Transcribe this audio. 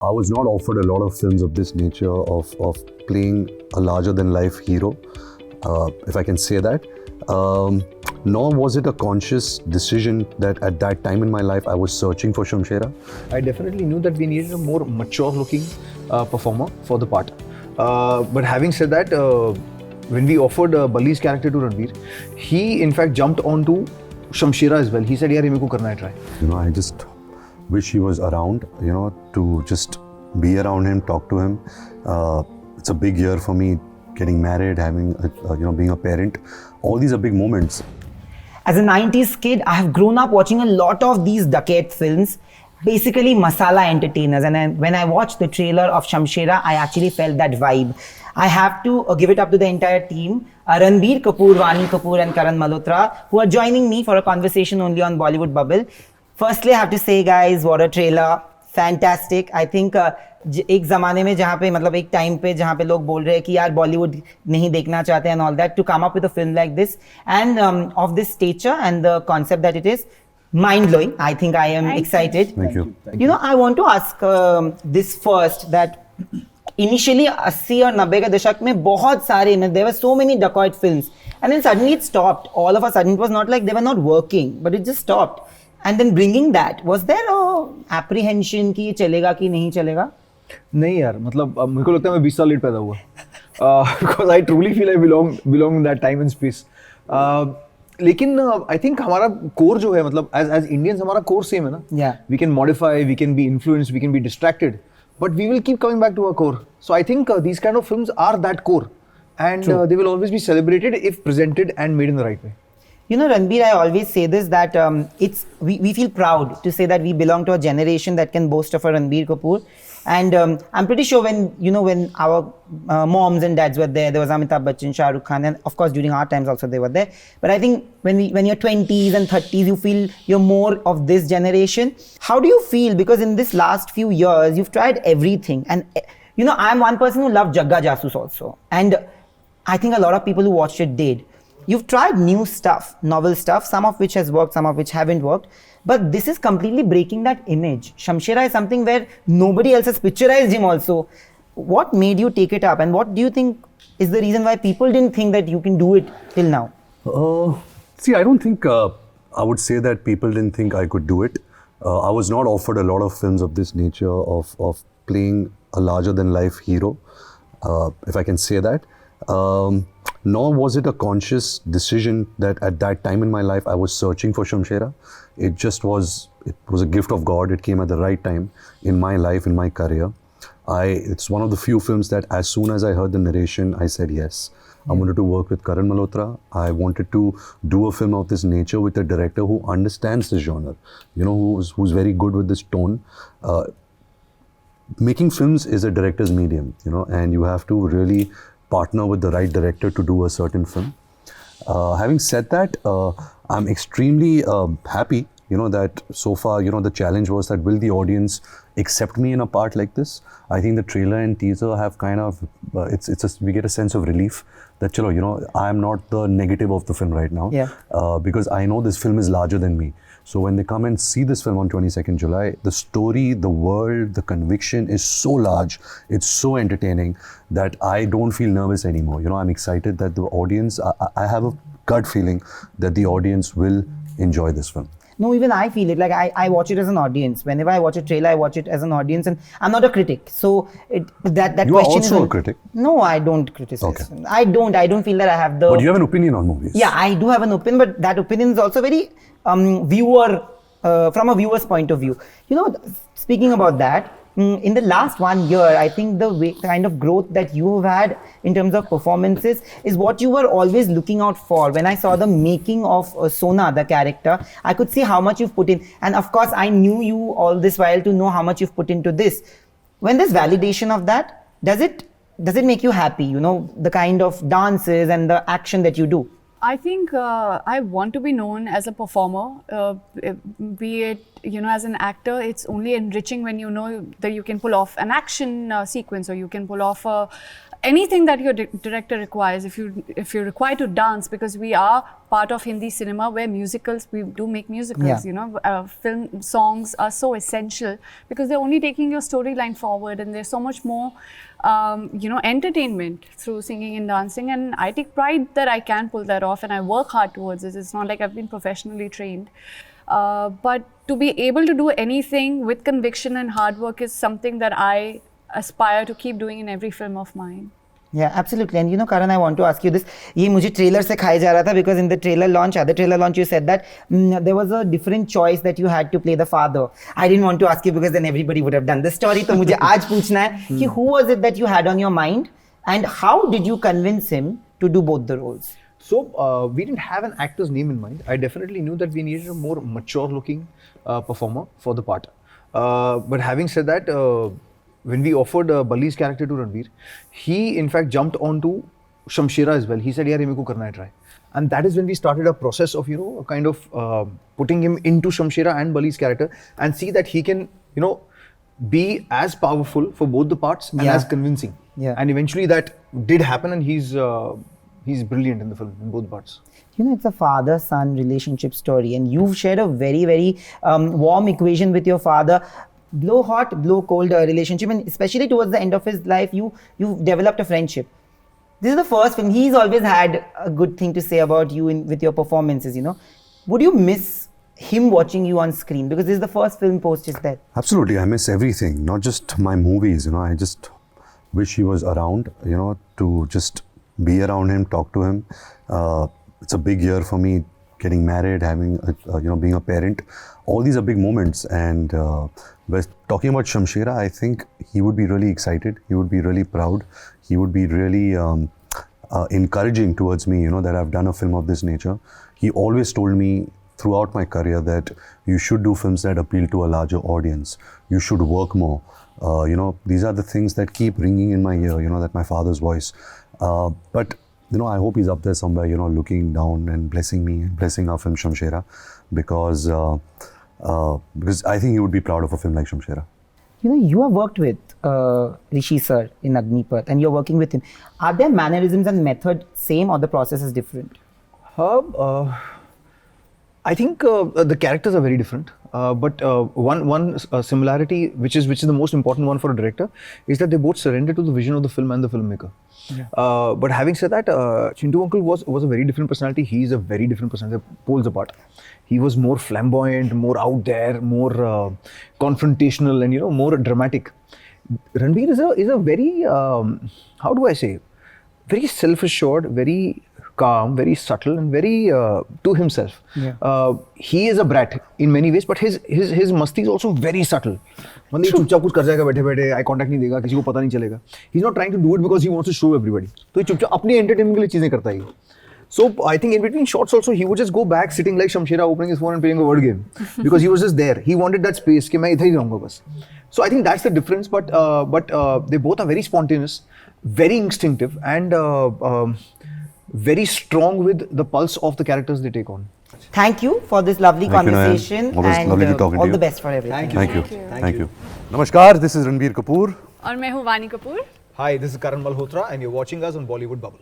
I was not offered a lot of films of this nature, of playing a larger than life hero, if I can say that. Nor was it a conscious decision that at that time in my life I was searching for Shamshera. I definitely knew that we needed a more mature looking performer for the part. But having said that, when we offered Balli's character to Ranbir, he in fact jumped onto Shamshera as well. He said, "Yeah, मेरे को करना है try." I just wish he was around, to just be around him, talk to him. It's a big year for me, getting married, having, being a parent. All these are big moments. As a 90s kid, I have grown up watching a lot of these dacoit films, basically masala entertainers. And when I watched the trailer of Shamshera, I actually felt that vibe. I have to give it up to the entire team, Ranbir Kapoor, Vaani Kapoor and Karan Malhotra, who are joining me for a conversation only on Bollywood Bubble. Firstly, I have to say, guys, what a trailer. Fantastic. I think एक ज़माने में जहाँ पे मतलब एक time पे जहाँ पे लोग बोल रहे हैं कि यार बॉलीवुड नहीं देखना चाहते and all that, to come up with a film like this and of this stature and the concept that it is, mind-blowing. I think I am excited. Thank you. I want to ask this first, that initially 80 और 90 के दशक में बहुत सारे, there were so many dacoit films and then suddenly it stopped. All of a sudden, it was not like they were not working, but it just stopped. And then bringing that, was there a apprehension कि ये चलेगा कि नहीं चलेगा? नहीं यार, मतलब मेरे को लगता है मैं 20 साल लेट पैदा हुआ. Because I truly feel I belong in that time and space. लेकिन I think हमारा core जो है, मतलब as Indians हमारा core same है ना. Yeah. We can modify, we can be influenced, we can be distracted, but we will keep coming back to our core. So I think these kind of films are that core, and they will always be celebrated if presented and made in the right way. Ranbir, I always say this, that we feel proud to say that we belong to a generation that can boast of a Ranbir Kapoor. And I'm pretty sure when our moms and dads were there was Amitabh Bachchan, Shah Rukh Khan, and of course during our times also they were there. But I think when you're 20s and 30s, you feel you're more of this generation. How do you feel? Because in this last few years, you've tried everything. And I'm one person who loved Jagga Jasoos also. And I think a lot of people who watched it did. You've tried new stuff, novel stuff, some of which has worked, some of which haven't worked. But this is completely breaking that image. Shamshera is something where nobody else has picturized him also. What made you take it up? And what do you think is the reason why people didn't think that you can do it till now? See, I don't think I would say that people didn't think I could do it. I was not offered a lot of films of this nature, of playing a larger than life hero, if I can say that. Nor was it a conscious decision that at that time in my life I was searching for Shamshera. It was a gift of God. It came at the right time in my life, in my career. It's one of the few films that as soon as I heard the narration, I said yes. I wanted to work with Karan Malhotra. I wanted to do a film of this nature with a director who understands the genre, who's very good with this tone. Making films is a director's medium, and you have to really partner with the right director to do a certain film. Having said that, I'm extremely happy, that so far, the challenge was that will the audience accept me in a part like this? I think the trailer and teaser have kind of, we get a sense of relief that, I'm not the negative of the film right now. Yeah. Because I know this film is larger than me. So when they come and see this film on 22nd July, the story, the world, the conviction is so large, it's so entertaining that I don't feel nervous anymore. I'm excited that the audience, I have a gut feeling that the audience will enjoy this film. No, even I feel it. Like I watch it as an audience. Whenever I watch a trailer, I watch it as an audience, and I'm not a critic. So that you question are also a critic. No, I don't criticize. Okay. I don't feel that I have the. But you have an opinion on movies. Yeah, I do have an opinion, but that opinion is also very viewer from a viewer's point of view. Speaking about that, in the last 1 year, I think the kind of growth that you have had in terms of performances is what you were always looking out for. When I saw the making of Sona, the character, I could see how much you've put in. And of course, I knew you all this while to know how much you've put into this. When there's validation of that, does it make you happy? The kind of dances and the action that you do? I think I want to be known as a performer, be it, as an actor. It's only enriching when you know that you can pull off an action sequence, or you can pull off anything that your director requires. If you're required to dance, because we are part of Hindi cinema where we do make musicals. Yeah. Film songs are so essential because they're only taking your storyline forward, and there's so much more entertainment through singing and dancing, and I take pride that I can pull that off, and I work hard towards it. It's not like I've been professionally trained, but to be able to do anything with conviction and hard work is something that I aspire to keep doing in every film of mine. Yeah, absolutely. And Karan, I want to ask you this. ये मुझे trailer से खाया जा रहा था, because in the other trailer launch, you said that there was a different choice that you had to play the father. I didn't want to ask you because then everybody would have done the story. तो मुझे आज पूछना है कि who was it that you had on your mind, and how did you convince him to do both the roles? So we didn't have an actor's name in mind. I definitely knew that we needed a more mature-looking performer for the part. But having said that, when we offered Balli's character to Ranbir, he in fact jumped onto Shamshera as well. He said, "Yeah, मेरे को करना है try." And that is when we started a process of kind of putting him into Shamshera and Balli's character, and see that he can be as powerful for both the parts and as convincing. Yeah. And eventually that did happen, and he's brilliant in the film in both parts. It's a father-son relationship story, and you've shared a very, very warm equation with your father. Blow hot, blow cold relationship, and especially towards the end of his life, you developed a friendship. This is the first film. He's always had a good thing to say about you with your performances. Would you miss him watching you on screen, because this is the first film post his death? Absolutely, I miss everything, not just my movies. I just wish he was around. To just be around him, talk to him. It's a big year for me, getting married, having being a parent. All these are big moments, and we're talking about Shamshera. I think he would be really excited. He would be really proud. He would be really encouraging towards me, that I've done a film of this nature. He always told me throughout my career that you should do films that appeal to a larger audience. You should work more. These are the things that keep ringing in my ear, that my father's voice. But I hope he's up there somewhere, looking down and blessing me and blessing our film Shamshera, because I think he would be proud of a film like Shamshera. You have worked with Rishi sir in Agnipath, and you're working with him. Are their mannerisms and method same, or the process is different? I think the characters are very different, but one similarity, which is the most important one for a director, is that they both surrender to the vision of the film and the filmmaker. Yeah. But having said that, Chintu Uncle was a very different personality. He is a very different personality, poles apart. He was more flamboyant, more out there, more confrontational, and more dramatic. Ranbir is a very how do I say, very self-assured, very calm, very subtle, and very to himself. Yeah. He is a brat in many ways, but his masti is also very subtle. मतलब चुपचाप कुछ कर जाएगा बैठे-बैठे, eye contact नहीं देगा, किसी को पता नहीं चलेगा. He's not trying to do it because he wants to show everybody. तो ये चुपचाप अपने entertainment के लिए चीजें करता है. So I think in between shots also he would just go back sitting like Shamshera, opening his phone and playing a word game, because he was just there. He wanted that space कि मैं इधर ही रहूँगा बस. So I think that's the difference. But they both are very spontaneous, very instinctive, and very strong with the pulse of the characters they take on. Thank you for this lovely conversation, and lovely to talk to all you. the best for everything. Thank you. Namaskar, this is Ranbir Kapoor. और मैं हूँ वानी Kapoor. Hi, this is Karan Malhotra, and you're watching us on Bollywood Bubble.